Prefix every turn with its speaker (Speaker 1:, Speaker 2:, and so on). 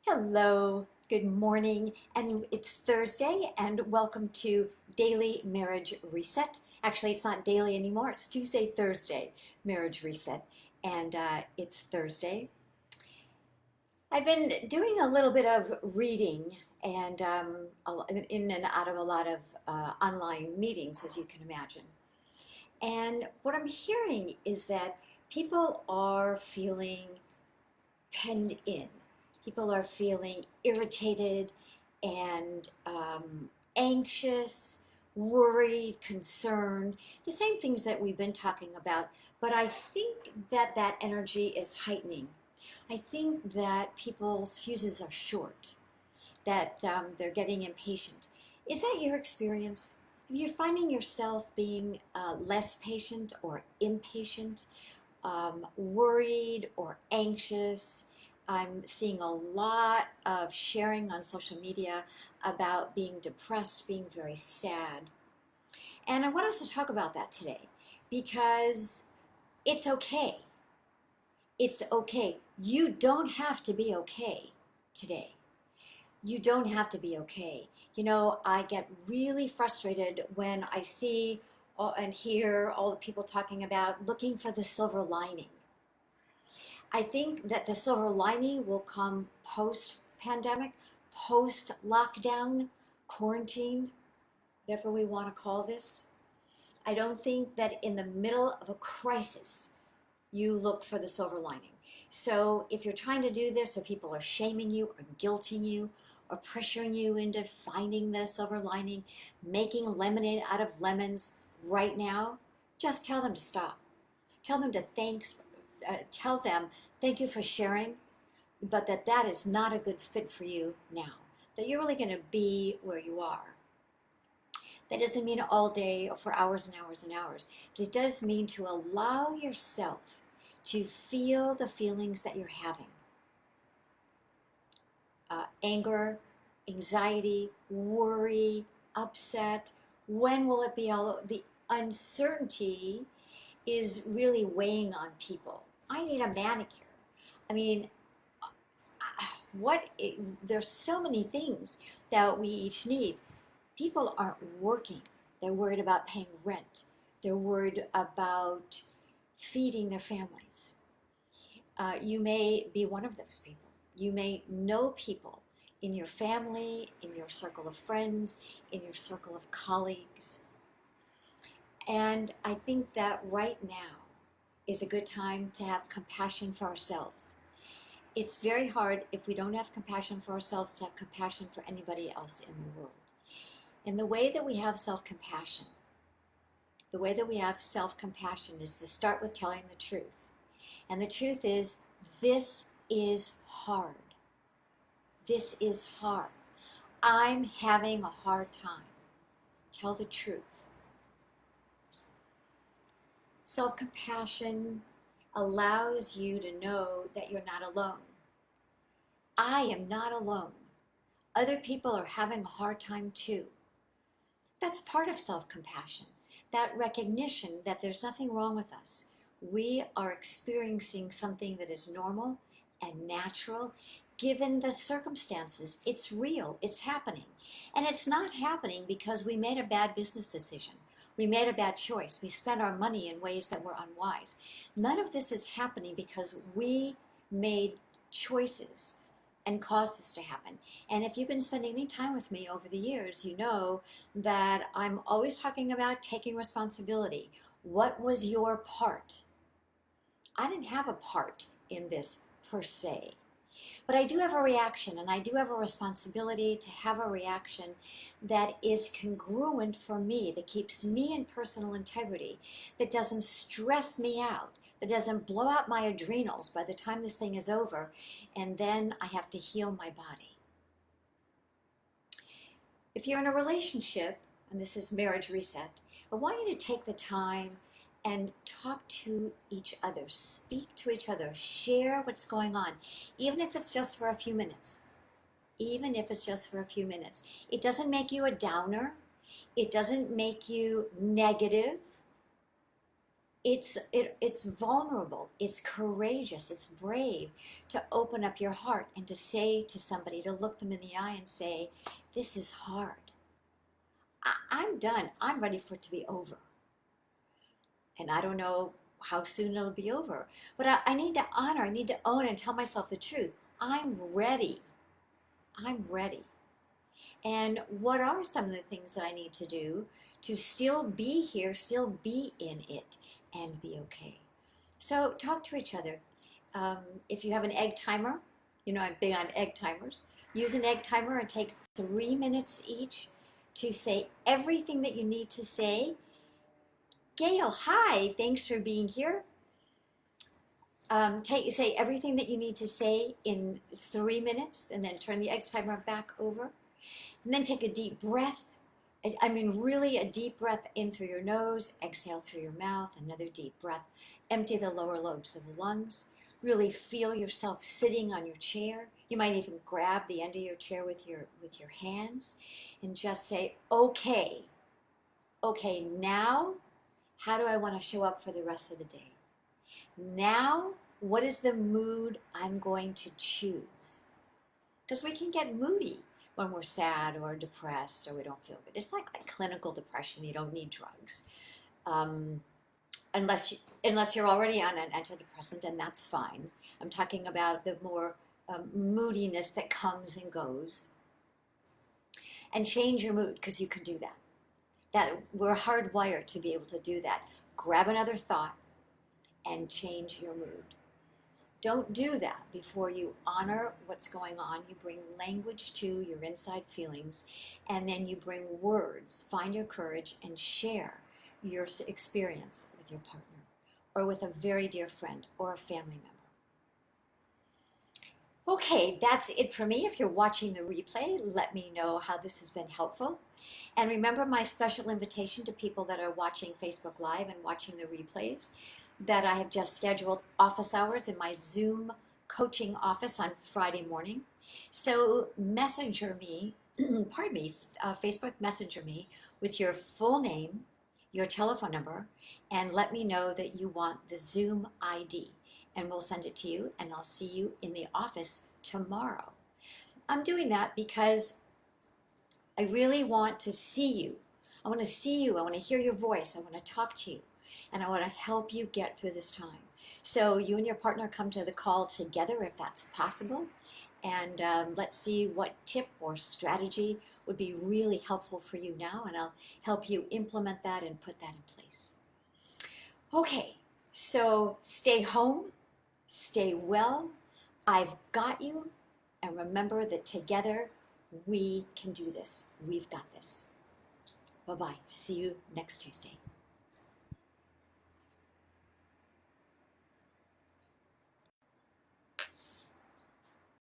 Speaker 1: Hello, good morning, and it's Thursday, and welcome to Daily Marriage Reset. Actually, it's not daily anymore, it's Tuesday, Thursday Marriage Reset, and it's Thursday. I've been doing a little bit of reading and in and out of a lot of online meetings, as you can imagine. And what I'm hearing is that people are feeling penned in. People are feeling irritated and anxious, worried, concerned, the same things that we've been talking about. But I think that that energy is heightening. I think that people's fuses are short, that they're getting impatient. Is that your experience? Are you finding yourself being less patient or impatient? Worried or anxious. I'm seeing a lot of sharing on social media about being depressed, being very sad. And I want us to talk about that today because it's okay. It's okay. You don't have to be okay today. You don't have to be okay. You know, I get really frustrated when I see and hear all the people talking about looking for the silver lining. I think that the silver lining will come post pandemic, post lockdown, quarantine, whatever we want to call this. I don't think that in the middle of a crisis, you look for the silver lining. So if you're trying to do this, or people are shaming you, or guilting you, or pressuring you into finding the silver lining, making lemonade out of lemons right now, just tell them to stop. Tell them to tell them thank you for sharing, but that is not a good fit for you now. That you're really going to be where you are. That doesn't mean all day or for hours and hours and hours, but it does mean to allow yourself to feel the feelings that you're having. Anger, anxiety, worry, upset. When will it be all? The uncertainty is really weighing on people. I need a manicure. I mean, there's so many things that we each need. People aren't working. They're worried about paying rent. They're worried about feeding their families. You may be one of those people. You may know people in your family, in your circle of friends, in your circle of colleagues. And I think that right now is a good time to have compassion for ourselves. It's very hard if we don't have compassion for ourselves to have compassion for anybody else in the world. And the way that we have self-compassion, is to start with telling the truth. And the truth is, this is hard. This is hard. I'm having a hard time. Tell the truth. Self-compassion allows you to know that you're not alone. I am not alone. Other people are having a hard time too. That's part of self-compassion, that recognition that there's nothing wrong with us. We are experiencing something that is normal and natural given the circumstances. It's real, it's happening. And it's not happening because we made a bad business decision. We made a bad choice. We spent our money in ways that were unwise. None of this is happening because we made choices and caused this to happen. And if you've been spending any time with me over the years, you know that I'm always talking about taking responsibility. What was your part? I didn't have a part in this per se. But I do have a reaction, and I do have a responsibility to have a reaction that is congruent for me, that keeps me in personal integrity, that doesn't stress me out, that doesn't blow out my adrenals by the time this thing is over, and then I have to heal my body. If you're in a relationship, and this is Marriage Reset, I want you to take the time and talk to each other, speak to each other, share what's going on, even if it's just for a few minutes. Even if it's just for a few minutes. It doesn't make you a downer. It doesn't make you negative. it's vulnerable, it's courageous, it's brave to open up your heart and to say to somebody, to look them in the eye and say, this is hard. I'm done. I'm ready for it to be over. And I don't know how soon it'll be over. But I need to honor, I need to own and tell myself the truth. I'm ready. I'm ready. And what are some of the things that I need to do to still be here, still be in it, and be okay? So talk to each other. If you have an egg timer, you know I'm big on egg timers. Use an egg timer and take 3 minutes each to say everything that you need to say. Gail, hi, thanks for being here. Say everything that you need to say in 3 minutes, and then turn the egg timer back over. And then take a deep breath. I mean, really a deep breath in through your nose, exhale through your mouth, another deep breath. Empty the lower lobes of the lungs. Really feel yourself sitting on your chair. You might even grab the end of your chair with your hands and just say, okay, now, how do I want to show up for the rest of the day? Now, what is the mood I'm going to choose? Because we can get moody when we're sad or depressed or we don't feel good. It's like clinical depression. You don't need drugs. Unless you're already on an antidepressant, and that's fine. I'm talking about the more moodiness that comes and goes. And change your mood, because you can do that. That we're hardwired to be able to do that. Grab another thought and change your mood. Don't do that before you honor what's going on. You bring language to your inside feelings, and then you bring words. Find your courage and share your experience with your partner or with a very dear friend or a family member. Okay, that's it for me. If you're watching the replay, let me know how this has been helpful. And remember my special invitation to people that are watching Facebook Live and watching the replays, that I have just scheduled office hours in my Zoom coaching office on Friday morning. So messenger me, Facebook Messenger me with your full name, your telephone number, and let me know that you want the Zoom ID. And we'll send it to you, and I'll see you in the office tomorrow. I'm doing that because I really want to see you. I want to see you. I want to hear your voice. I want to talk to you. And I want to help you get through this time. So you and your partner come to the call together if that's possible. And let's see what tip or strategy would be really helpful for you now. And I'll help you implement that and put that in place. Okay, so stay home. Stay well. I've got you. And remember that together we can do this. We've got this. Bye-bye. See you next Tuesday.